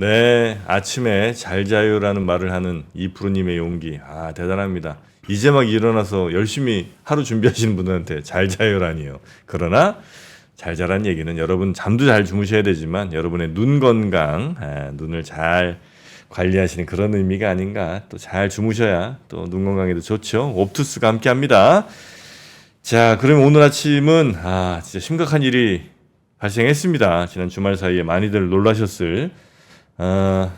네, 아침에 잘 자요라는 말을 하는 이프로님의 용기. 아, 대단합니다. 이제 막 일어나서 열심히 하루 준비하시는 분들한테 잘 자요라니요. 그러나 잘 자란 얘기는 여러분 잠도 잘 주무셔야 되지만 여러분의 눈 건강, 눈을 잘 관리하시는 그런 의미가 아닌가. 또 잘 주무셔야 또 눈 건강에도 좋죠. 옵투스가 함께합니다. 자, 그럼 오늘 아침은 진짜 심각한 일이 발생했습니다. 지난 주말 사이에 많이들 놀라셨을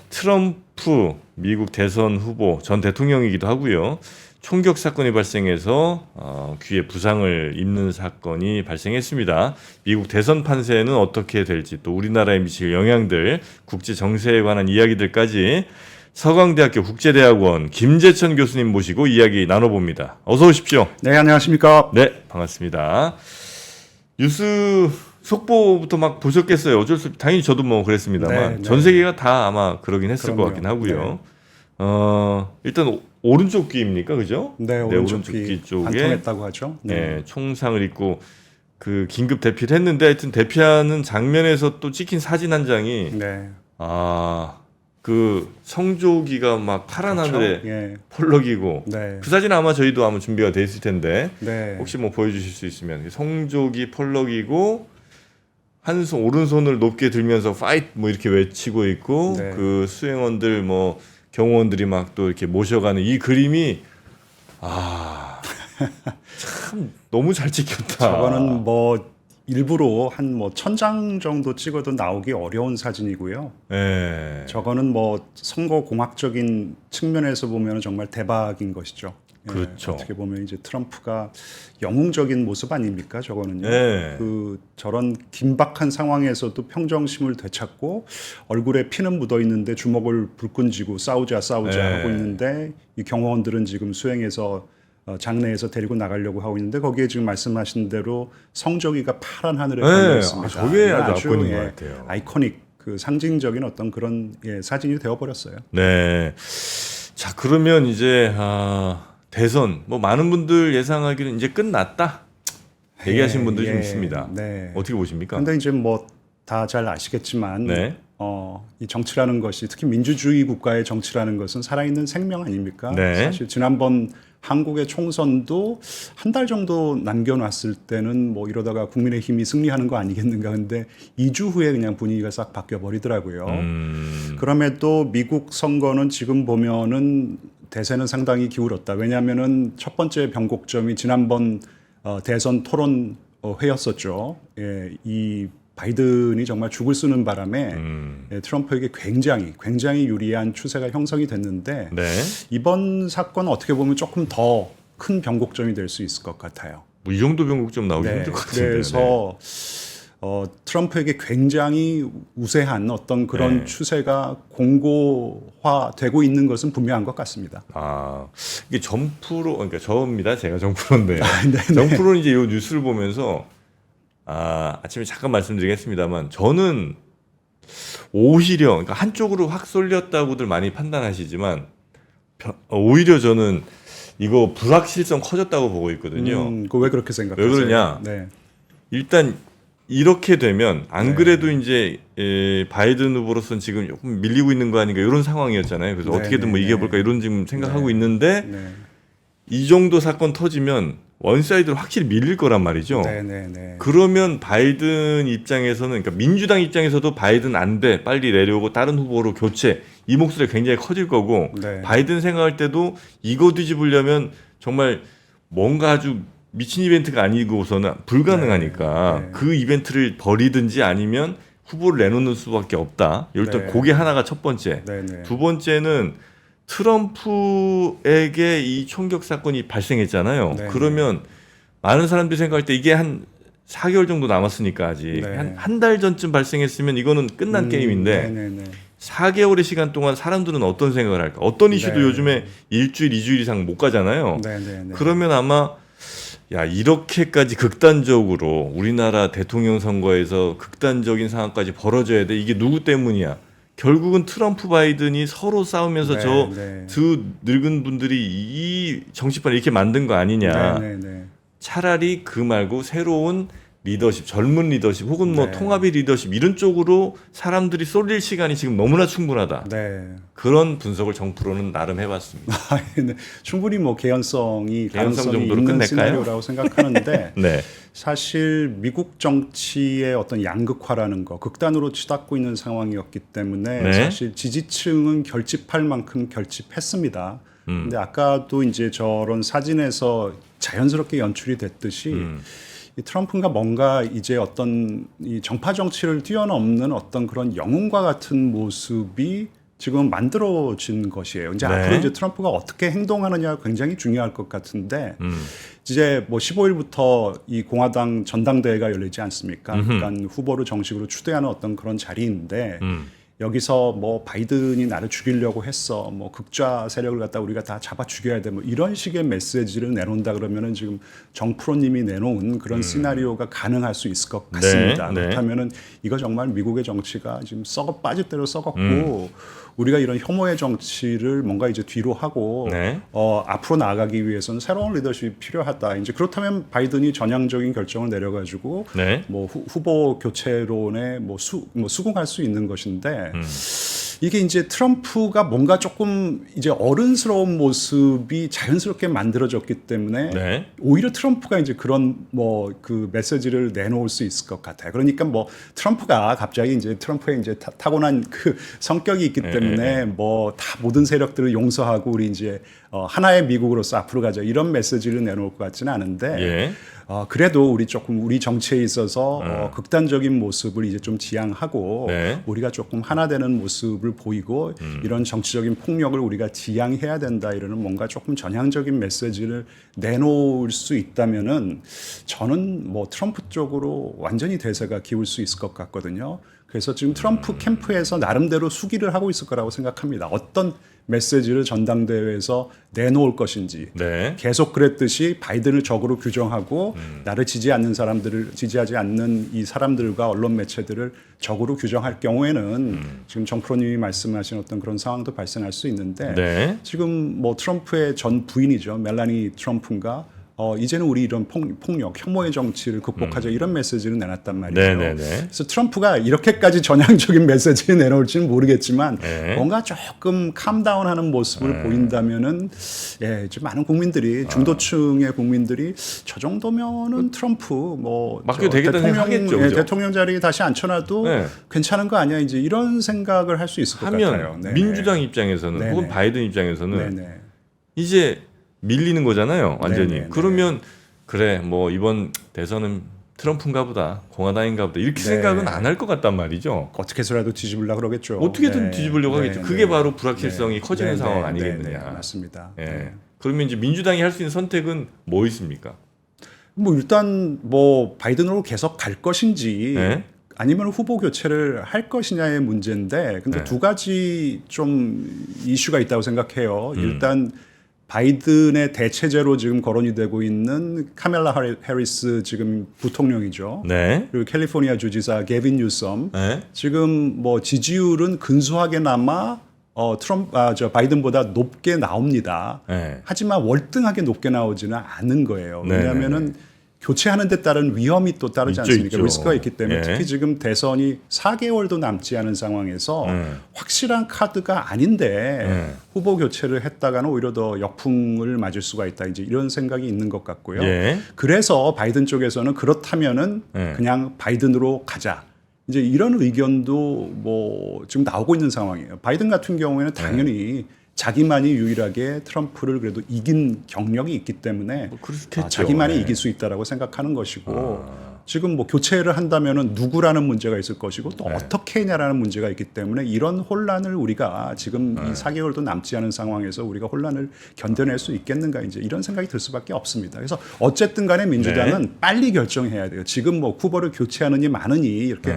트럼프 미국 대선 후보 전 대통령이기도 하고요. 총격 사건이 발생해서 귀에 부상을 입는 사건이 발생했습니다. 미국 대선 판세는 어떻게 될지 또 우리나라에 미칠 영향들, 국제 정세에 관한 이야기들까지 서강대학교 국제대학원 김재천 교수님 모시고 이야기 나눠봅니다. 어서 오십시오. 네, 안녕하십니까. 네, 반갑습니다. 뉴스 속보부터 막 보셨겠어요. 어쩔 수 없이 당연히 저도 뭐 그랬습니다만 네. 전 세계가 다 아마 그러긴 했을 그럼요. 것 같긴 하고요. 일단 오른쪽 귀입니까, 그죠? 네, 오른쪽 귀 쪽에 반통했다고 하죠. 네, 총상을 입고 그 긴급 대피를 했는데 하여튼 대피하는 장면에서 또 찍힌 사진 한 장이 네, 그 성조기가 막 파란 그렇죠? 하늘에 예, 펄럭이고 네, 그 사진 아마 저희도 아마 준비가 돼 있을 텐데 네, 혹시 뭐 보여주실 수 있으면 성조기 펄럭이고 한 손 오른손을 높게 들면서 파이트 뭐 이렇게 외치고 있고 네. 그 수행원들 뭐 경호원들이 막 또 이렇게 모셔가는 이 그림이 참 너무 잘 찍혔다. 저거는 뭐 일부러 한 뭐 1000장 정도 찍어도 나오기 어려운 사진이고요. 예. 저거는 뭐 선거 공학적인 측면에서 보면 정말 대박인 것이죠. 예, 그렇죠. 어떻게 보면 이제 트럼프가 영웅적인 모습 아닙니까? 저거는요. 네. 그 저런 긴박한 상황에서도 평정심을 되찾고 얼굴에 피는 묻어 있는데 주먹을 불끈 쥐고 싸우자 네. 하고 있는데 이 경호원들은 지금 수행해서 장내에서 데리고 나가려고 하고 있는데 거기에 지금 말씀하신 대로 성조기가 파란 하늘에 걸려 있습니다. 저게 아주 압권인 것 같아요. 아이코닉 그 상징적인 어떤 그런 사진이 되어 버렸어요. 네. 자, 그러면 이제 대선 뭐 많은 분들 예상하기는 이제 끝났다 얘기하시는 분들이 좀 있습니다. 네. 어떻게 보십니까? 근데 이제 뭐 다 잘 아시겠지만 네. 이 정치라는 것이 특히 민주주의 국가의 정치라는 것은 살아있는 생명 아닙니까? 네. 사실 지난번 한국의 총선도 한 달 정도 남겨놨을 때는 뭐 이러다가 국민의힘이 승리하는 거 아니겠는가 근데 2주 후에 그냥 분위기가 싹 바뀌어 버리더라고요. 그럼에도 미국 선거는 지금 보면은 대세는 상당히 기울었다. 왜냐하면은 첫 번째 변곡점이 지난번 대선 토론 회였었죠. 예, 이 바이든이 정말 죽을 쓰는 바람에 트럼프에게 굉장히 유리한 추세가 형성이 됐는데 네. 이번 사건은 어떻게 보면 조금 더 큰 변곡점이 될 수 있을 것 같아요. 뭐 이 정도 변곡점 나오기 네, 힘들 것 같은데. 그래서 트럼프에게 굉장히 우세한 어떤 그런 네. 추세가 공고화되고 있는 것은 분명한 것 같습니다. 이게 정프로 그러니까 저입니다. 제가 정프로인데. 네. 정프로는 이제 이 뉴스를 보면서 아침에 잠깐 말씀드리겠습니다만 저는 오히려 그러니까 한쪽으로 확 쏠렸다고들 많이 판단하시지만 오히려 저는 이거 불확실성 커졌다고 보고 있거든요. 그거 왜 그렇게 생각하세요? 왜 그러냐? 네. 일단 이렇게 되면 안 네. 그래도 이제 바이든 후보로서는 지금 조금 밀리고 있는 거 아닌가 이런 상황이었잖아요. 그래서 네, 어떻게든 뭐 네, 이겨볼까 이런 지금 생각하고 있는데 네. 이 정도 사건 터지면 원사이드로 확실히 밀릴 거란 말이죠. 네. 그러면 바이든 입장에서는 그러니까 민주당 입장에서도 바이든 안 돼. 빨리 내려오고 다른 후보로 교체. 이 목소리가 굉장히 커질 거고 네. 바이든 생각할 때도 이거 뒤집으려면 정말 뭔가 아주 미친 이벤트가 아니고서는 불가능하니까 네. 그 이벤트를 버리든지 아니면 후보를 내놓는 수밖에 없다. 일단 네. 그게 하나가 첫 번째. 네. 두 번째는 트럼프에게 이 총격 사건이 발생했잖아요. 네. 그러면 많은 사람들이 생각할 때 이게 한 4개월 정도 남았으니까 아직 네. 한 달 전쯤 발생했으면 이거는 끝난 게임인데 네. 4개월의 시간 동안 사람들은 어떤 생각을 할까? 어떤 이슈도 네. 요즘에 일주일, 2주일 이상 못 가잖아요. 네. 그러면 아마 이렇게까지 극단적으로 우리나라 대통령 선거에서 극단적인 상황까지 벌어져야 돼. 이게 누구 때문이야? 결국은 트럼프 바이든이 서로 싸우면서 두 늙은 분들이 이 정치판을 이렇게 만든 거 아니냐. 네. 차라리 그 말고 새로운 리더십, 젊은 리더십 혹은 뭐 네. 통합의 리더십 이런 쪽으로 사람들이 쏠릴 시간이 지금 너무나 충분하다. 네. 그런 분석을 정프로는 나름 해봤습니다. 네. 충분히 뭐 개연성이 개연성 가능성이 정도로 있는 끝낼까요? 시나리오라고 생각하는데 네. 사실 미국 정치의 어떤 양극화라는 거 극단으로 치닫고 있는 상황이었기 때문에 네. 사실 지지층은 결집할 만큼 결집했습니다. 근데 아까도 이제 저런 사진에서 자연스럽게 연출이 됐듯이 이 트럼프가 뭔가 이제 어떤 이 정파 정치를 뛰어넘는 어떤 그런 영웅과 같은 모습이 지금 만들어진 것이에요. 이제 네. 앞으로 이제 트럼프가 어떻게 행동하느냐가 굉장히 중요할 것 같은데 이제 뭐 15일부터 이 공화당 전당대회가 열리지 않습니까? 그러니까 후보를 정식으로 추대하는 어떤 그런 자리인데 여기서 뭐 바이든이 나를 죽이려고 했어. 뭐 극좌 세력을 갖다 우리가 다 잡아 죽여야 돼. 뭐 이런 식의 메시지를 내놓는다 그러면은 지금 정프로님이 내놓은 그런 시나리오가 가능할 수 있을 것 같습니다. 네, 네. 그렇다면은 이거 정말 미국의 정치가 지금 썩어 빠질 대로 썩었고 우리가 이런 혐오의 정치를 뭔가 이제 뒤로 하고 네. 앞으로 나아가기 위해서는 새로운 리더십이 필요하다. 이제 그렇다면 바이든이 전향적인 결정을 내려가지고 네. 뭐 후보 교체론에 뭐 수긍할 수 있는 것인데 이게 이제 트럼프가 뭔가 조금 이제 어른스러운 모습이 자연스럽게 만들어졌기 때문에 네. 오히려 트럼프가 이제 그런 뭐 그 메시지를 내놓을 수 있을 것 같아요. 그러니까 뭐 트럼프가 갑자기 이제 트럼프의 이제 타고난 그 성격이 있기 때문에 뭐 다 모든 세력들을 용서하고 우리 이제 하나의 미국으로서 앞으로 가자 이런 메시지를 내놓을 것 같지는 않은데 예. 그래도 우리 조금 우리 정치에 있어서 극단적인 모습을 이제 좀 지양하고 네. 우리가 조금 하나 되는 모습을 보이고 이런 정치적인 폭력을 우리가 지양해야 된다 이러는 뭔가 조금 전향적인 메시지를 내놓을 수 있다면은 저는 뭐 트럼프 쪽으로 완전히 대세가 기울 수 있을 것 같거든요. 그래서 지금 트럼프 캠프에서 나름대로 수기를 하고 있을 거라고 생각합니다. 어떤 메시지를 전당대회에서 내놓을 것인지 네. 계속 그랬듯이 바이든을 적으로 규정하고 나를 지지하지 않는 이 사람들과 언론 매체들을 적으로 규정할 경우에는 지금 정프로님이 말씀하신 어떤 그런 상황도 발생할 수 있는데 네. 지금 뭐 트럼프의 전 부인이죠 멜라니 트럼프가 이제는 우리 이런 폭력, 혐오의 정치를 극복하자 이런 메시지를 내놨단 말이죠. 네네네. 그래서 트럼프가 이렇게까지 전향적인 메시지를 내놓을지는 모르겠지만 네. 뭔가 조금 캄다운하는 모습을 보인다면은 좀 많은 국민들이 중도층의 국민들이 저 정도면은 트럼프 뭐 맡겨도 되겠다는 생각 하겠죠, 그죠? 대통령 자리에 다시 앉혀놔도 네. 괜찮은 거 아니야 이제 이런 생각을 할 수 있을 것 같아요. 하면 네네. 민주당 입장에서는 네네. 혹은 바이든 입장에서는 네네. 이제 밀리는 거잖아요, 완전히. 네네네. 그러면 그래, 뭐 이번 대선은 트럼프인가 보다, 공화당인가 보다 이렇게 네. 생각은 안 할 것 같단 말이죠. 어떻게 해서라도 뒤집으려고 그러겠죠. 어떻게든 네. 뒤집으려고 하겠죠. 그게 바로 불확실성이 커지는 네, 상황 네, 아니겠느냐. 네, 맞습니다. 예. 네. 그러면 이제 민주당이 할 수 있는 선택은 뭐 있습니까? 뭐 일단 뭐 바이든으로 계속 갈 것인지 네. 아니면 후보 교체를 할 것이냐의 문제인데 근데 네. 두 가지 좀 이슈가 있다고 생각해요. 일단 바이든의 대체제로 지금 거론이 되고 있는 카멜라 해리스 지금 부통령이죠. 네. 그리고 캘리포니아 주지사 게빈 뉴섬 네. 지금 뭐 지지율은 근소하게나마 바이든보다 높게 나옵니다. 네. 하지만 월등하게 높게 나오지는 않은 거예요. 네, 왜냐하면은 교체하는 데 따른 위험이 또 따르지 있죠, 않습니까? 있죠. 리스크가 있기 때문에 예. 특히 지금 대선이 4개월도 남지 않은 상황에서 확실한 카드가 아닌데 후보 교체를 했다가는 오히려 더 역풍을 맞을 수가 있다. 이제 이런 생각이 있는 것 같고요. 예. 그래서 바이든 쪽에서는 그렇다면은 그냥 바이든으로 가자. 이제 이런 의견도 뭐 지금 나오고 있는 상황이에요. 바이든 같은 경우에는 당연히 자기만이 유일하게 트럼프를 그래도 이긴 경력이 있기 때문에 그렇겠죠. 자기만이 네. 이길 수 있다라고 생각하는 것이고 지금 뭐 교체를 한다면은 누구라는 문제가 있을 것이고 또 어떻게 했냐라는 문제가 있기 때문에 이런 혼란을 우리가 지금 이 4개월도 남지 않은 상황에서 우리가 혼란을 견뎌낼 수 있겠는가 이제 이런 생각이 들 수밖에 없습니다. 그래서 어쨌든 간에 민주당은 빨리 결정해야 돼요. 지금 뭐 후보를 교체하느니 마느니 이렇게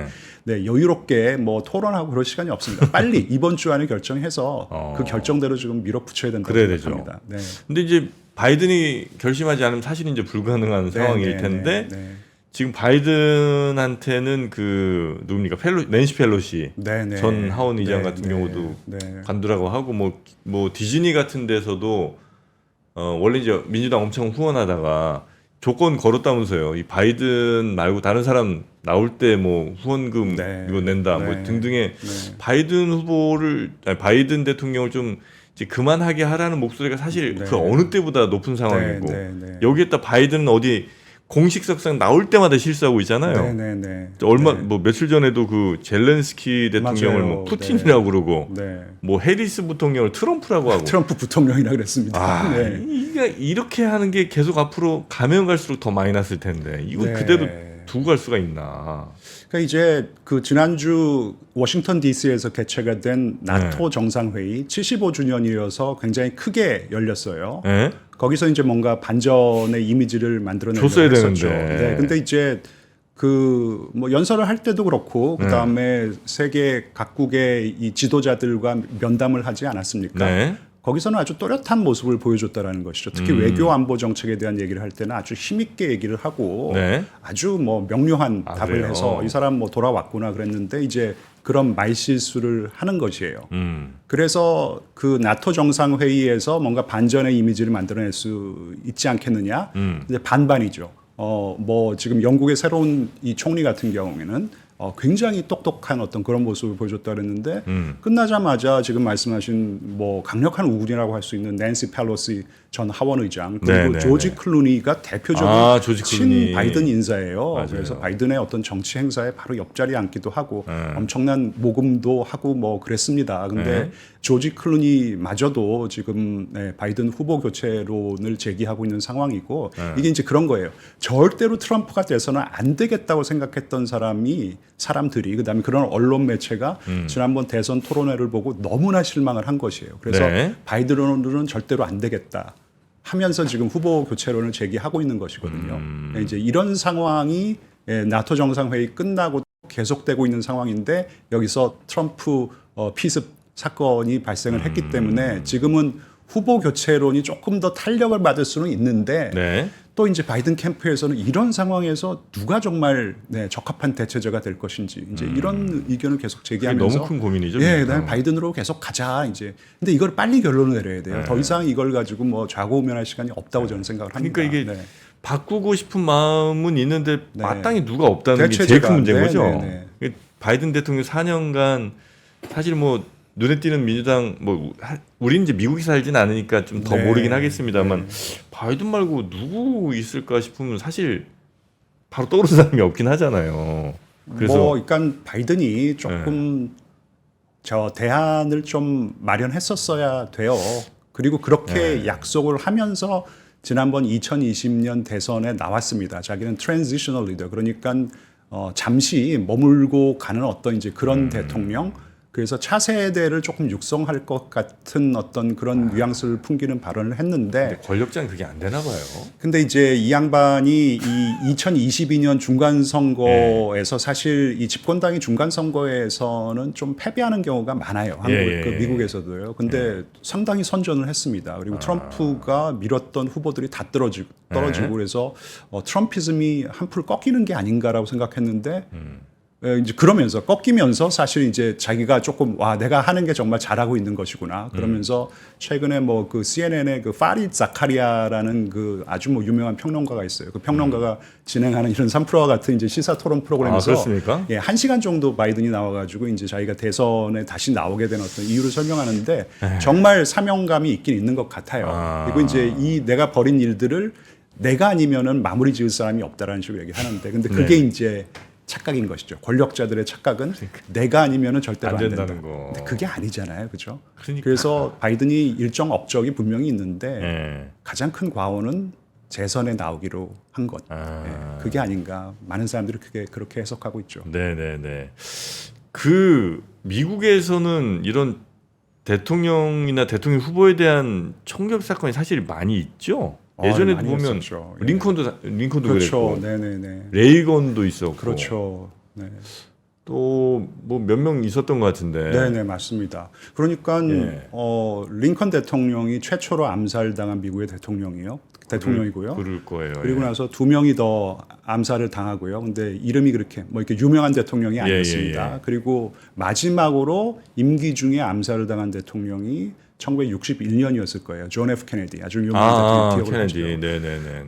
여유롭게 뭐 토론하고 그럴 시간이 없습니다. 빨리 이번 주 안에 결정해서 그 결정대로 지금 밀어붙여야 된다고 그래야 생각합니다. 네. 근데 이제 바이든이 결심하지 않으면 사실 이제 불가능한 상황일 텐데 지금 바이든한테는 그 누굽니까 낸시 펠로시 전 하원 의장 같은 경우도 관두라고 하고 뭐 디즈니 같은 데서도 원래 이제 민주당 엄청 후원하다가 조건 걸었다면서요. 이 바이든 말고 다른 사람 나올 때 뭐 후원금 네. 이거 낸다 뭐 네. 등등의 네. 바이든 대통령을 좀 이제 그만하게 하라는 목소리가 사실 네. 그 어느 때보다 높은 상황이고 네. 여기에다 바이든은 어디 공식석상 나올 때마다 실수하고 있잖아요. 네. 뭐 며칠 전에도 그 젤렌스키 대통령을 맞아요. 뭐 푸틴이라고 그러고 네. 뭐 해리스 부통령을 트럼프라고 하고 트럼프 부통령이라 그랬습니다. 아, 네. 이게 이렇게 하는 게 계속 앞으로 가면 갈수록 더 많이 났을 텐데 이거 네. 그대로 두고 갈 수가 있나? 그러니까 이제 그 지난주 워싱턴 D.C.에서 개최가 된 나토 정상회의 75주년이어서 굉장히 크게 열렸어요. 예? 거기서 이제 뭔가 반전의 이미지를 만들어내려고 줬어야 했었죠. 되는데. 네, 근데 이제 그 뭐 연설을 할 때도 그렇고 그 다음에 세계 각국의 이 지도자들과 면담을 하지 않았습니까? 네. 거기서는 아주 또렷한 모습을 보여줬다라는 것이죠. 특히 외교 안보 정책에 대한 얘기를 할 때는 아주 힘있게 얘기를 하고 네. 아주 뭐 명료한 아, 답을 그래요? 해서 이 사람 뭐 돌아왔구나 그랬는데 이제 그런 말실수를 하는 것이에요. 그래서 그 나토 정상회의에서 뭔가 반전의 이미지를 만들어낼 수 있지 않겠느냐? 이제 반반이죠. 뭐 지금 영국의 새로운 이 총리 같은 경우에는 굉장히 똑똑한 어떤 그런 모습을 보여줬다 그랬는데 끝나자마자 지금 말씀하신 뭐 강력한 우군이라고 할 수 있는 낸시 펠로시 전 하원 의장 그리고 네, 조지 네. 클루니가 대표적인 조지 클루니. 친 바이든 인사예요. 맞아요. 그래서 바이든의 어떤 정치 행사에 바로 옆자리에 앉기도 하고 엄청난 모금도 하고 뭐 그랬습니다. 근데 조지 클루니마저도 지금 바이든 후보 교체론을 제기하고 있는 상황이고 이게 이제 그런 거예요. 절대로 트럼프가 돼서는 안 되겠다고 생각했던 사람들이 그다음에 그런 언론 매체가 지난번 대선 토론회를 보고 너무나 실망을 한 것이에요. 그래서 네. 바이든으로는 절대로 안 되겠다. 하면서 지금 후보 교체론을 제기하고 있는 것이거든요. 이제 이런 상황이 나토 정상회의 끝나고 계속되고 있는 상황인데 여기서 트럼프 피습 사건이 발생을 했기 때문에 지금은 후보 교체론이 조금 더 탄력을 받을 수는 있는데 네. 또 이제 바이든 캠프에서는 이런 상황에서 누가 정말 적합한 대체자가 될 것인지 이제 이런 의견을 계속 그게 제기하면서 너무 큰 고민이죠. 예, 그러니까. 그다음에 바이든으로 계속 가자 이제. 근데 이걸 빨리 결론을 내려야 돼요. 더 이상 이걸 가지고 뭐 좌고우면할 시간이 없다고 저는 생각을 합니다. 그러니까 이게 네. 바꾸고 싶은 마음은 있는데 네. 마땅히 누가 없다는 게 제일 대체제가, 큰 문제인 네, 거죠. 네, 이게 바이든 대통령 4년간 사실 뭐 눈에 띄는 민주당 뭐 우리는 이제 미국에 살진 않으니까 좀 더 네. 모르긴 하겠습니다만 바이든 말고 누구 있을까 싶으면 사실 바로 떠오르는 사람이 없긴 하잖아요. 그래서 뭐 그러니까 바이든이 조금 저 대안을 좀 마련했었어야 돼요. 그리고 그렇게 약속을 하면서 지난번 2020년 대선에 나왔습니다. 자기는 트랜지셔널 리더 그러니까 잠시 머물고 가는 어떤 이제 그런 대통령. 그래서 차세대를 조금 육성할 것 같은 어떤 그런 뉘앙스를 풍기는 발언을 했는데 근데 권력자는 그게 안 되나 봐요. 근데 이제 이 양반이 이 2022년 중간 선거에서 사실 이 집권당이 중간 선거에서는 좀 패배하는 경우가 많아요. 그 미국에서도요. 근데 상당히 선전을 했습니다. 그리고 트럼프가 밀었던 후보들이 다 떨어지고 그래서 트럼피즘이 한풀 꺾이는 게 아닌가라고 생각했는데 이제 그러면서 꺾이면서 사실 이제 자기가 조금 내가 하는 게 정말 잘하고 있는 것이구나 그러면서 최근에 뭐 그 CNN의 그 파리드 자카리아라는 그 아주 뭐 유명한 평론가가 있어요. 그 평론가가 진행하는 이런 3프로와 같은 이제 시사 토론 프로그램에서 그렇습니까? 1시간 정도 바이든이 나와가지고 이제 자기가 대선에 다시 나오게 된 어떤 이유를 설명하는데 정말 사명감이 있긴 있는 것 같아요. 그리고 이제 이 내가 벌인 일들을 내가 아니면은 마무리 지을 사람이 없다라는 식으로 얘기하는데 근데 그게 이제 착각인 것이죠. 권력자들의 착각은 내가 아니면은 절대로 안 된다는 된다. 거. 근데 그게 아니잖아요, 그렇죠? 그러니까. 그래서 바이든이 일정 업적이 분명히 있는데 가장 큰 과오는 재선에 나오기로 한 것. 그게 아닌가. 많은 사람들이 그렇게 해석하고 있죠. 네네네. 그 미국에서는 이런 대통령이나 대통령 후보에 대한 총격 사건이 사실 많이 있죠. 예전에도 많이 보면 했었죠. 예. 링컨도 그렇죠. 그랬고 네네네. 레이건도 있었고 그렇죠. 네. 또 뭐 몇 명 있었던 것 같은데. 네네 맞습니다. 그러니까 링컨 대통령이 최초로 암살당한 미국의 대통령이고요. 그럴 거예요. 그리고 나서 2명이 더 암살을 당하고요. 근데 이름이 그렇게 뭐 이렇게 유명한 대통령이 아니었습니다. 그리고 마지막으로 임기 중에 암살을 당한 대통령이 1961년이었을 거예요. 존 F 케네디 아주 유명한 대통령 기억을 케네디. 하시죠. 네네네.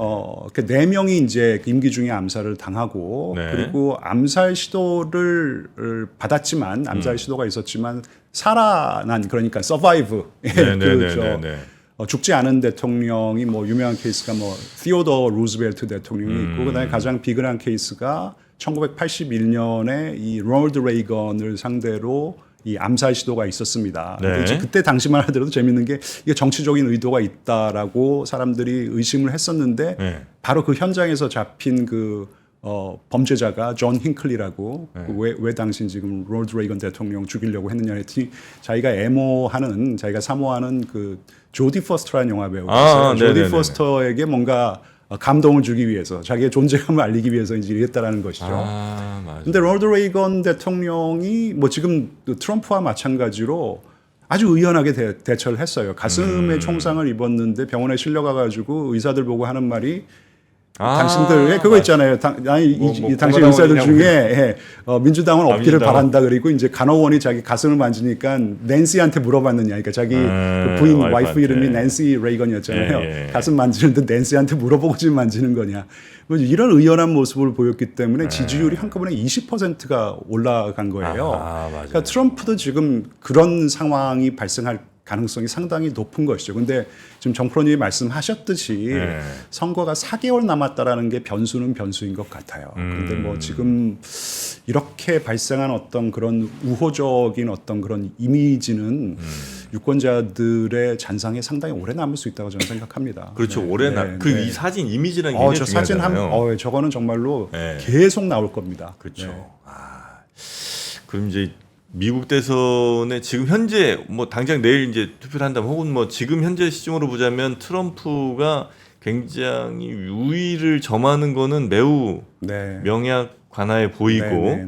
그 4명이 이제 임기 중에 암살을 당하고 네. 그리고 암살 시도를 받았지만 암살 시도가 있었지만 살아난 그러니까 서바이브 네네네네. 죽지 않은 대통령이 뭐 유명한 케이스가 뭐 티오더 루즈벨트 대통령이 있고 그다음에 가장 비근한 케이스가 1981년에 이 로널드 레이건을 상대로 이 암살 시도가 있었습니다. 네. 근데 그때 당시만 하더라도 재밌는 게 이게 정치적인 의도가 있다라고 사람들이 의심을 했었는데 네. 바로 그 현장에서 잡힌 그 범죄자가 존 힌클리라고 왜 당신 지금 로널드 레이건 대통령 죽이려고 했느냐 했더니 자기가 애모하는 자기가 사모하는 그 조디 포스터라는 영화 배우가 있어요. 조디 네네네네. 포스터에게 뭔가 감동을 주기 위해서 자기의 존재감을 알리기 위해서 이제 이랬다라는 것이죠. 맞아. 근데 로널드 레이건 대통령이 뭐 지금 트럼프와 마찬가지로 아주 의연하게 대처를 했어요. 가슴에 총상을 입었는데 병원에 실려가 가지고 의사들 보고 하는 말이 당신들 그거 있잖아요. 당신 의사들 중에 민주당은 없기를 민주당. 바란다. 그리고 이제 간호원이 자기 가슴을 만지니까 낸시한테 물어봤느냐. 그러니까 자기 그 부인 와이프 이름이 낸시 레이건이었잖아요. 예. 가슴 만지는데 낸시한테 물어보고 지금 만지는 거냐. 뭐 이런 의연한 모습을 보였기 때문에 지지율이 한꺼번에 20%가 올라간 거예요. 맞아요. 그러니까 트럼프도 지금 그런 상황이 발생할 가능성이 상당히 높은 것이죠. 근데 지금 정 프로님이 말씀하셨듯이 선거가 4개월 남았다라는 게 변수는 변수인 것 같아요. 근데 뭐 지금 이렇게 발생한 어떤 그런 우호적인 어떤 그런 이미지는 유권자들의 잔상에 상당히 오래 남을 수 있다고 저는 생각합니다. 그렇죠. 올해 이 사진 이미지라는 게 굉장히 저 사진 중요하잖아요. 저거는 정말로 계속 나올 겁니다. 그렇죠. 네. 그럼 이제 미국 대선에 지금 현재 뭐 당장 내일 이제 투표를 한다면 혹은 뭐 지금 현재 시점으로 보자면 트럼프가 굉장히 우위를 점하는 거는 매우 명약 관하에 보이고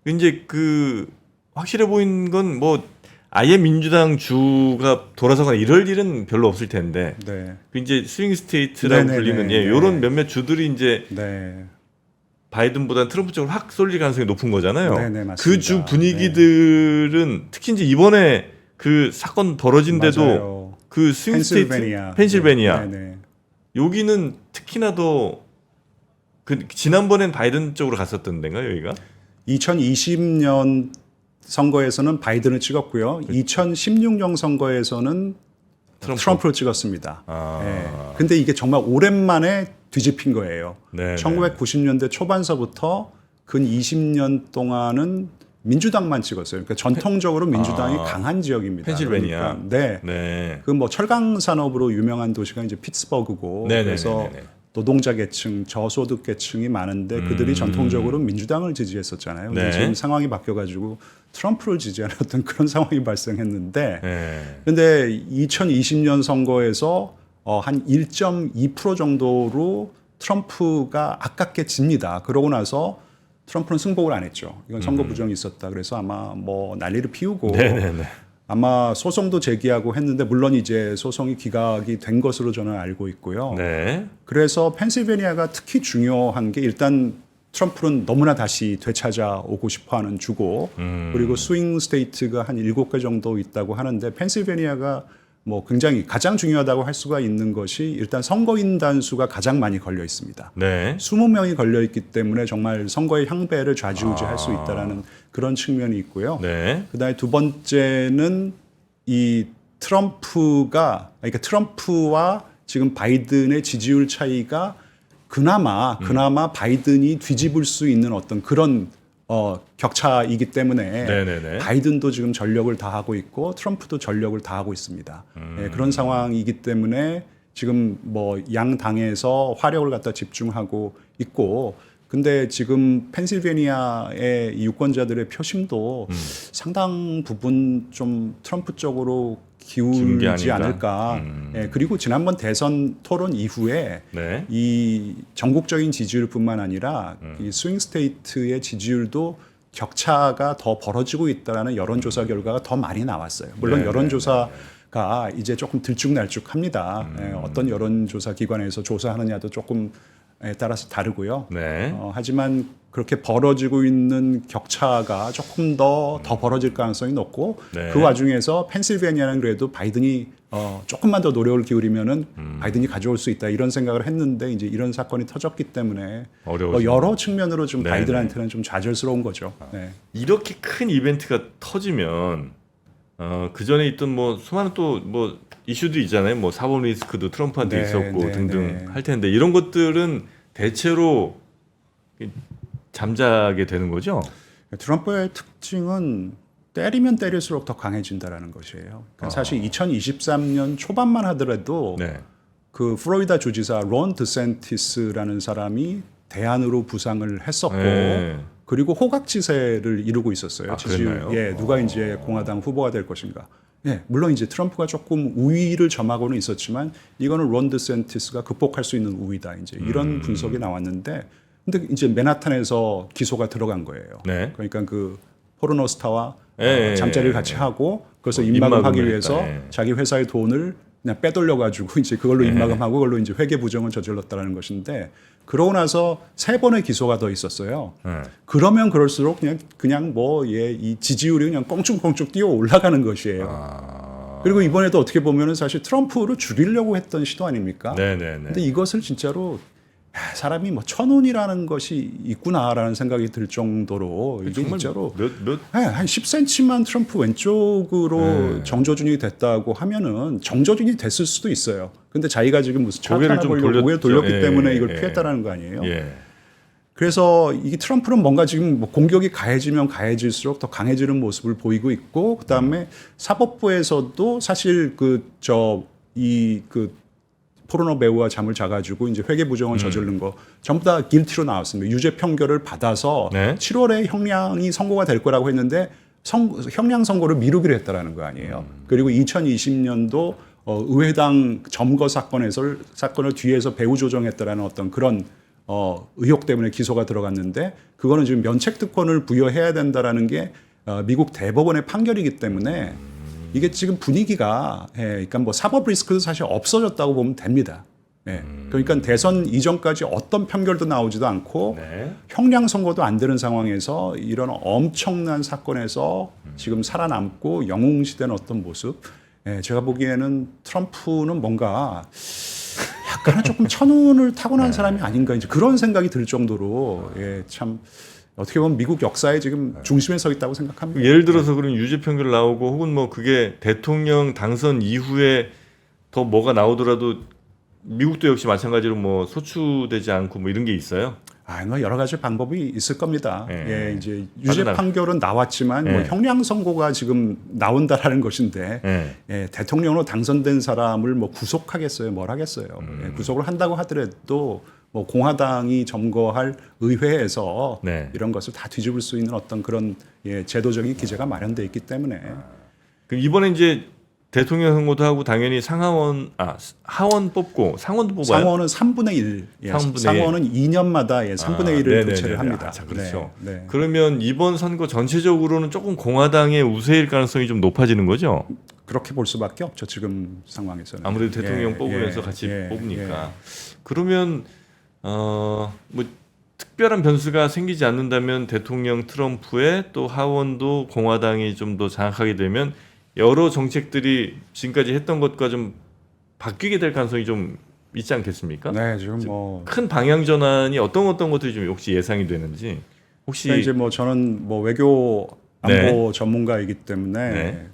이제 그 확실해 보이는 건 뭐 아예 민주당 주가 돌아서거나 이럴 일은 별로 없을 텐데 그 이제 스윙 스테이트라고 불리는 이런 몇몇 주들이 이제 바이든보다는 트럼프 쪽으로 확 쏠릴 가능성이 높은 거잖아요. 그 주 분위기들은 특히 이제 이번에 그 사건 벌어진데도 그 스윙 스테이트 펜실베니아 여기는 특히나 더 그 지난번엔 바이든 쪽으로 갔었던 데인가요, 여기가? 2020년 선거에서는 바이든을 찍었고요. 2016년 선거에서는 트럼프를 찍었습니다. 근데 이게 정말 오랜만에 뒤집힌 거예요. 1990년대 초반서부터 근 20년 동안은 민주당만 찍었어요. 그러니까 전통적으로 민주당이 강한 지역입니다. 펜실베니아. 그러니까 그 뭐 철강 산업으로 유명한 도시가 이제 피츠버그고 그래서 노동자 계층, 저소득 계층이 많은데 그들이 전통적으로 민주당을 지지했었잖아요. 근데 지금 상황이 바뀌어가지고 트럼프를 지지하는 어떤 그런 상황이 발생했는데, 근데 2020년 선거에서 한 1.2% 정도로 트럼프가 아깝게 집니다. 그러고 나서 트럼프는 승복을 안 했죠. 이건 선거 부정이 있었다. 그래서 아마 뭐 난리를 피우고 아마 소송도 제기하고 했는데 물론 이제 소송이 기각이 된 것으로 저는 알고 있고요. 그래서 펜실베니아가 특히 중요한 게 일단 트럼프는 너무나 다시 되찾아오고 싶어하는 주고 그리고 스윙 스테이트가 한 7개 정도 있다고 하는데 펜실베니아가 뭐 굉장히 가장 중요하다고 할 수가 있는 것이 일단 선거인단 수가 가장 많이 걸려 있습니다. 20명이 걸려 있기 때문에 정말 선거의 향배를 좌지우지할 수 있다라는 그런 측면이 있고요. 그다음에 두 번째는 이 트럼프가 그러니까 트럼프와 지금 바이든의 지지율 차이가 그나마 바이든이 뒤집을 수 있는 어떤 그런 격차이기 때문에 바이든도 지금 전력을 다하고 있고 트럼프도 전력을 다하고 있습니다. 그런 상황이기 때문에 지금 뭐 양 당에서 화력을 갖다 집중하고 있고 근데 지금 펜실베니아의 유권자들의 표심도 상당 부분 좀 트럼프 쪽으로 기울지 않을까. 그리고 지난번 대선 토론 이후에 이 전국적인 지지율뿐만 아니라 이 스윙 스테이트의 지지율도 격차가 더 벌어지고 있다라는 여론조사 결과가 더 많이 나왔어요. 물론 여론조사가 이제 조금 들쭉날쭉합니다. 어떤 여론조사 기관에서 조사하느냐도 조금 따라서 다르고요. 하지만 그렇게 벌어지고 있는 격차가 조금 더 벌어질 가능성이 높고 네. 그 와중에서 펜실베니아는 그래도 바이든이 조금만 더 노력을 기울이면은 바이든이 가져올 수 있다 이런 생각을 했는데 이제 이런 사건이 터졌기 때문에 어려워지네요. 여러 측면으로 좀 네, 바이든한테는 좀 좌절스러운 거죠. 네. 이렇게 큰 이벤트가 터지면 그 전에 있던 뭐 수많은 또 뭐 이슈도 있잖아요. 뭐 사법 리스크도 트럼프한테 네, 있었고 네, 등등 네. 할 텐데 이런 것들은 대체로 잠자게 되는 거죠. 트럼프의 특징은 때리면 때릴수록 더 강해진다라는 것이에요. 그러니까 사실 2023년 초반만 하더라도 네. 그 플로리다 주지사 론 드샌티스라는 사람이 대안으로 부상을 했었고 네. 그리고 호각지세를 이루고 있었어요. 아, 그랬나요? 누가 이제 공화당 후보가 될 것인가. 예, 물론 이제 트럼프가 조금 우위를 점하고는 있었지만 이거는 론 드샌티스가 극복할 수 있는 우위다. 이제 이런 분석이 나왔는데 근데 이제 맨하탄에서 기소가 들어간 거예요. 네. 그러니까 그 포르노스타와 잠자리를 예, 같이 하고 그래서 뭐 입막음하기 입막음을 위해서 했다, 예. 자기 회사의 돈을 그냥 빼돌려 가지고 이제 그걸로 입막음하고 그걸로 이제 회계 부정을 저질렀다는 것인데 그러고 나서 3번의 기소가 더 있었어요. 그러면 그럴수록 그냥 이 지지율이 그냥 껑충껑충 뛰어 올라가는 것이에요. 그리고 이번에도 어떻게 보면은 사실 트럼프를 줄이려고 했던 시도 아닙니까? 네네네. 근데 이것을 진짜로 사람이 뭐 천운이라는 것이 있구나라는 생각이 들 정도로 이게 정말 진짜로 몇 한 10cm만 트럼프 왼쪽으로 정조준이 됐다고 하면은 정조준이 됐을 수도 있어요. 근데 자기가 지금 무슨 고개를 좀 돌렸죠. 고개를 돌렸기 예, 때문에 이걸 예. 피했다라는 거 아니에요? 예. 그래서 이 트럼프는 뭔가 지금 뭐 공격이 가해지면 가해질수록 더 강해지는 모습을 보이고 있고 그다음에 사법부에서도 사실 포르노 배우와 잠을 자가지고 이제 회계 부정을 저지른 거 전부 다 길티로 나왔습니다. 유죄 판결을 받아서 네. 7월에 형량이 선고가 될 거라고 했는데 형량 선고를 미루기로 했다라는 거 아니에요. 그리고 2020년도 의회당 점거 사건을 뒤에서 배후 조정했다라는 어떤 그런 의혹 때문에 기소가 들어갔는데 그거는 지금 면책 특권을 부여해야 된다라는 게 미국 대법원의 판결이기 때문에 이게 지금 분위기가 그러니까 뭐 사법 리스크도 사실 없어졌다고 보면 됩니다. 그러니까 대선 이전까지 어떤 판결도 나오지도 않고 네. 형량 선고도 안 되는 상황에서 이런 엄청난 사건에서 지금 살아남고 영웅시된 어떤 모습. 제가 보기에는 트럼프는 뭔가 약간은 조금 천운을 타고난 사람이 아닌가 이제 그런 생각이 들 정도로 참 어떻게 보면 미국 역사의 지금 중심에 서 있다고 생각합니다. 예를 들어서 그런 유죄 판결 나오고 혹은 뭐 그게 대통령 당선 이후에 더 뭐가 나오더라도 미국도 역시 마찬가지로 뭐 소추되지 않고 뭐 이런 게 있어요. 뭐 여러 가지 방법이 있을 겁니다. 이제 유죄 빠져나가. 판결은 나왔지만 뭐 형량 선고가 지금 나온다라는 것인데 대통령으로 당선된 사람을 뭐 구속하겠어요, 뭘 하겠어요. 구속을 한다고 하더라도 뭐 공화당이 점거할 의회에서 네. 이런 것을 다 뒤집을 수 있는 어떤 그런 제도적인 기제가 마련돼 있기 때문에 그 이번에 이제 대통령 선거도 하고 당연히 하원 뽑고 상원도 뽑아요. 상원은 3분의 1. 3분의 1. 상원은 2년마다 3분의 1을 네네네네. 교체를 합니다. 자, 그렇죠. 네. 그러면 이번 선거 전체적으로는 조금 공화당의 우세일 가능성이 좀 높아지는 거죠. 그렇게 볼 수밖에 없죠. 지금 상황에서는. 아무래도 대통령 뽑으면서 같이 뽑으니까. 그러면 뭐 특별한 변수가 생기지 않는다면 대통령 트럼프의 또 하원도 공화당이 좀 더 장악하게 되면 여러 정책들이 지금까지 했던 것과 좀 바뀌게 될 가능성이 좀 있지 않겠습니까? 네, 지금 뭐 큰 방향 전환이 어떤 것들이 좀 혹시 예상이 되는지 혹시 이제 뭐 저는 뭐 외교 안보 전문가이기 때문에 네.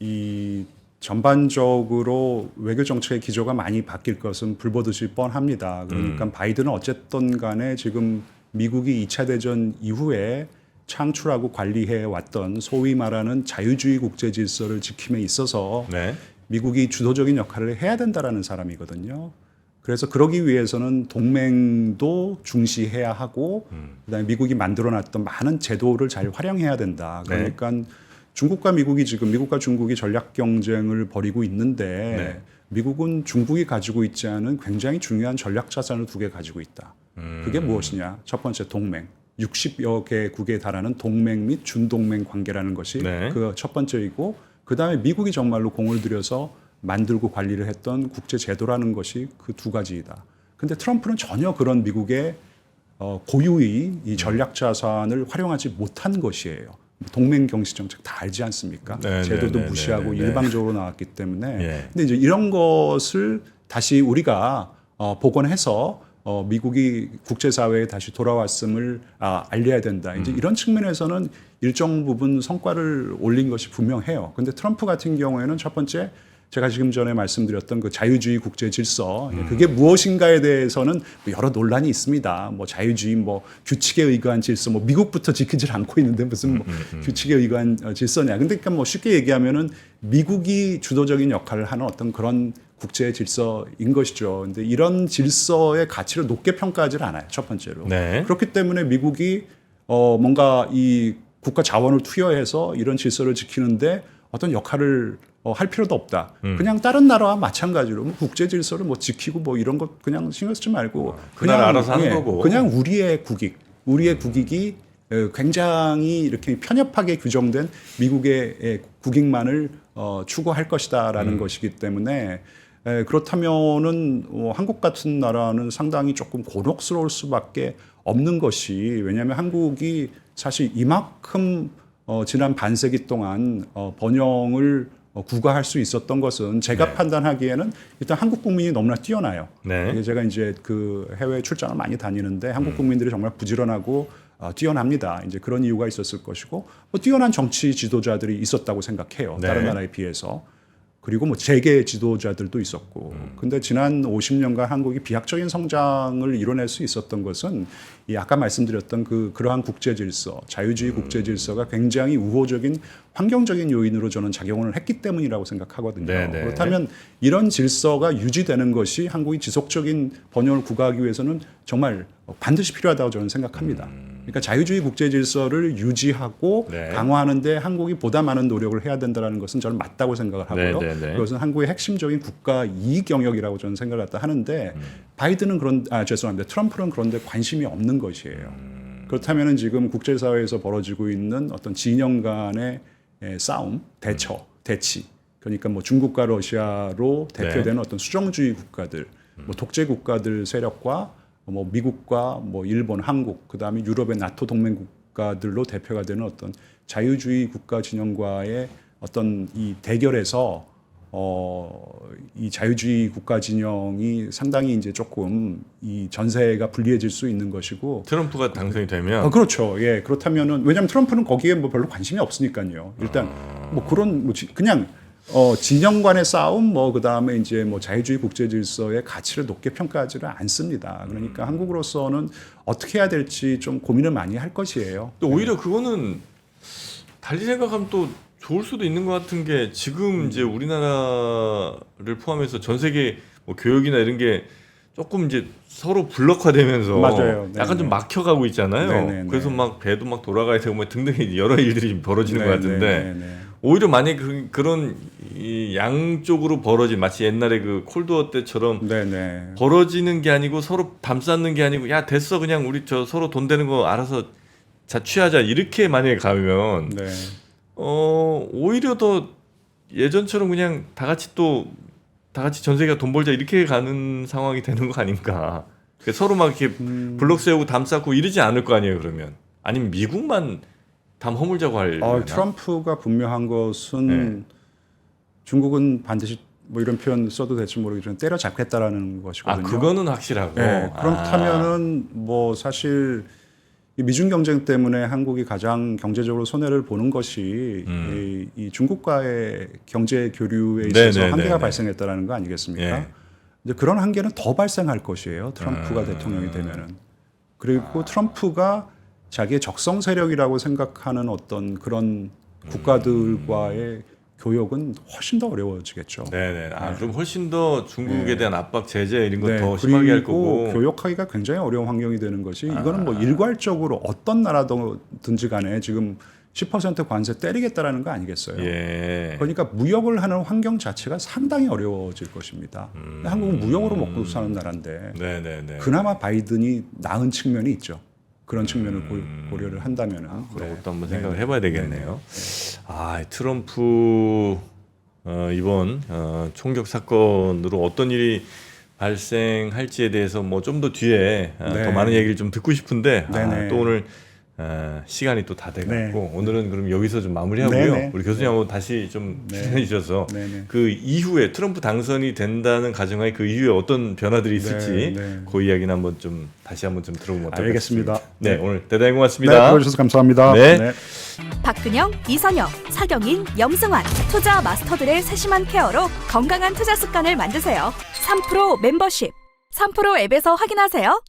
이 전반적으로 외교 정책의 기조가 많이 바뀔 것은 불보듯이 뻔합니다. 그러니까 바이든은 어쨌든 간에 지금 미국이 2차 대전 이후에 창출하고 관리해 왔던 소위 말하는 자유주의 국제 질서를 지킴에 있어서 네. 미국이 주도적인 역할을 해야 된다라는 사람이거든요. 그래서 그러기 위해서는 동맹도 중시해야 하고 그다음에 미국이 만들어놨던 많은 제도를 잘 활용해야 된다. 그러니까 중국과 중국이 전략 경쟁을 벌이고 있는데 미국은 중국이 가지고 있지 않은 굉장히 중요한 전략 자산을 2개 가지고 있다. 그게 무엇이냐? 첫 번째 동맹. 60여 개국에 달하는 동맹 및 준동맹 관계라는 것이 그 첫 번째이고 그다음에 미국이 정말로 공을 들여서 만들고 관리를 했던 국제 제도라는 것이 그 2가지이다. 근데 트럼프는 전혀 그런 미국의 고유의 이 전략 자산을 활용하지 못한 것이에요. 동맹 경시 정책 다 알지 않습니까? 네, 제도도 네, 네, 무시하고 네, 네. 일방적으로 나왔기 때문에. 예. 근데 이제 이런 것을 다시 우리가 복원해서 미국이 국제사회에 다시 돌아왔음을 알려야 된다. 이제 이런 측면에서는 일정 부분 성과를 올린 것이 분명해요. 근데 트럼프 같은 경우에는 첫 번째 제가 지금 전에 말씀드렸던 그 자유주의 국제 질서 그게 무엇인가에 대해서는 여러 논란이 있습니다. 뭐 자유주의, 뭐 규칙에 의거한 질서, 뭐 미국부터 지키질 않고 있는데 무슨 뭐 규칙에 의거한 질서냐. 근데 그러니까 뭐 쉽게 얘기하면은 미국이 주도적인 역할을 하는 어떤 그런 국제 질서인 것이죠. 근데 이런 질서의 가치를 높게 평가하지는 않아요. 첫 번째로. 네. 그렇기 때문에 미국이 뭔가 이 국가 자원을 투여해서 이런 질서를 지키는데 어떤 역할을 할 필요도 없다. 그냥 다른 나라와 마찬가지로 뭐 국제 질서를 뭐 지키고 뭐 이런 것 그냥 신경 쓰지 말고 그 나라 알아서 하는 거고. 그냥 우리의 국익이 굉장히 이렇게 편협하게 규정된 미국의 국익만을 추구할 것이다라는 것이기 때문에 그렇다면은 한국 같은 나라는 상당히 조금 곤혹스러울 수밖에 없는 것이 왜냐하면 한국이 사실 이만큼 지난 반세기 동안 번영을 구가할 수 있었던 것은 제가 네. 판단하기에는 일단 한국 국민이 너무나 뛰어나요. 네. 이게 제가 이제 그 해외 출장을 많이 다니는데 한국 국민들이 정말 부지런하고 뛰어납니다. 이제 그런 이유가 있었을 것이고 뭐 뛰어난 정치 지도자들이 있었다고 생각해요. 네. 다른 나라에 비해서. 그리고 뭐 재계 지도자들도 있었고. 근데 지난 50년간 한국이 비약적인 성장을 이뤄낼 수 있었던 것은 이 아까 말씀드렸던 그러한 국제 질서, 자유주의 국제 질서가 굉장히 우호적인 환경적인 요인으로 저는 작용을 했기 때문이라고 생각하거든요. 네네. 그렇다면 이런 질서가 유지되는 것이 한국이 지속적인 번영을 구가하기 위해서는 정말 반드시 필요하다고 저는 생각합니다. 그러니까 자유주의 국제 질서를 유지하고 네. 강화하는데 한국이 보다 많은 노력을 해야 된다는 것은 저는 맞다고 생각을 하고요. 네네네. 그것은 한국의 핵심적인 국가 이익 영역이라고 저는 생각을 하는데 바이든은 죄송합니다. 트럼프는 그런데 관심이 없는 것이에요. 그렇다면 지금 국제사회에서 벌어지고 있는 어떤 진영 간의 싸움, 대치. 그러니까 뭐 중국과 러시아로 대표되는 네. 어떤 수정주의 국가들, 뭐 독재 국가들 세력과 뭐 미국과 뭐 일본, 한국, 그다음에 유럽의 나토 동맹 국가들로 대표가 되는 어떤 자유주의 국가 진영과의 어떤 이 대결에서 이 자유주의 국가 진영이 상당히 이제 조금 이 전세가 불리해질 수 있는 것이고 트럼프가 당선이 되면 그렇죠. 예. 그렇다면은 왜냐하면 트럼프는 거기에 뭐 별로 관심이 없으니까요. 일단 뭐 그런 뭐 그냥 진영 간의 싸움 뭐 그다음에 이제 뭐 자유주의 국제 질서의 가치를 높게 평가하지를 않습니다. 그러니까 한국으로서는 어떻게 해야 될지 좀 고민을 많이 할 것이에요. 또 오히려 그거는 달리 생각하면 또 좋을 수도 있는 것 같은 게 지금 이제 우리나라를 포함해서 전 세계 뭐 교역이나 이런 게 조금 이제 서로 블록화되면서 맞아요. 약간 네네. 좀 막혀가고 있잖아요. 네네네. 그래서 막 배도 막 돌아가야 되고 뭐 등등 여러 일들이 벌어지는 것 같은데 네네네. 오히려 만약에 그런 이 양쪽으로 벌어진 마치 옛날에 그 콜드워 때처럼 네네. 벌어지는 게 아니고 서로 담쌓는 게 아니고 야 됐어 그냥 우리 저 서로 돈 되는 거 알아서 자취하자 이렇게 만약에 가면 네. 오히려 더 예전처럼 그냥 다 같이 전 세계가 돈 벌자 이렇게 가는 상황이 되는 거 아닌가. 그러니까 서로 막 이렇게 블록 세우고 담 쌓고 이러지 않을 거 아니에요 그러면. 아니면 미국만 담 허물자고 하려나? 트럼프가 분명한 것은 네. 중국은 반드시 뭐 이런 표현 써도 될지 모르겠지만 때려잡겠다라는 것이거든요. 그거는 확실하고. 네, 그렇다면은 뭐 사실 이 미중 경쟁 때문에 한국이 가장 경제적으로 손해를 보는 것이 이 중국과의 경제 교류에 있어서 네네네네. 한계가 발생했다라는 거 아니겠습니까? 예. 근데 그런 한계는 더 발생할 것이에요. 트럼프가 대통령이 되면은. 그리고 트럼프가 자기의 적성 세력이라고 생각하는 어떤 그런 국가들과의 교역은 훨씬 더 어려워지겠죠. 네네. 그럼 훨씬 더 중국에 대한 압박 제재 이런 거 더 심하게 그리고 할 거고. 교역하기가 굉장히 어려운 환경이 되는 것이 이거는 뭐 일괄적으로 어떤 나라든지 간에 지금 10% 관세 때리겠다라는 거 아니겠어요. 예. 그러니까 무역을 하는 환경 자체가 상당히 어려워질 것입니다. 한국은 무역으로 먹고 사는 나라인데 네네네. 그나마 바이든이 나은 측면이 있죠. 그런 측면을 고려를 한다면은 그런 네. 것도 한번 생각을 해봐야 되겠네요. 트럼프 이번 총격 사건으로 어떤 일이 발생할지에 대해서 뭐 좀 더 뒤에 네. 더 많은 얘기를 좀 듣고 싶은데 네네. 또 오늘 시간이 또 다 돼갖고 네. 오늘은 그럼 여기서 좀 마무리하고요. 네네. 우리 교수님 한번 다시 좀 네. 추천해 주셔서 네네. 그 이후에 트럼프 당선이 된다는 가정하에 그 이후에 어떤 변화들이 있을지 네. 그 이야기는 한번 좀 다시 한번 좀 들어보면 어떨까 알겠습니다. 싶습니다. 네, 오늘 대단히 네, 고맙습니다. 불러주셔서 감사합니다. 네. 박근영, 이선영, 서경인, 염승환 투자 마스터들의 세심한 케어로 건강한 투자 습관을 만드세요. 3프로 멤버십 3프로 앱에서 확인하세요.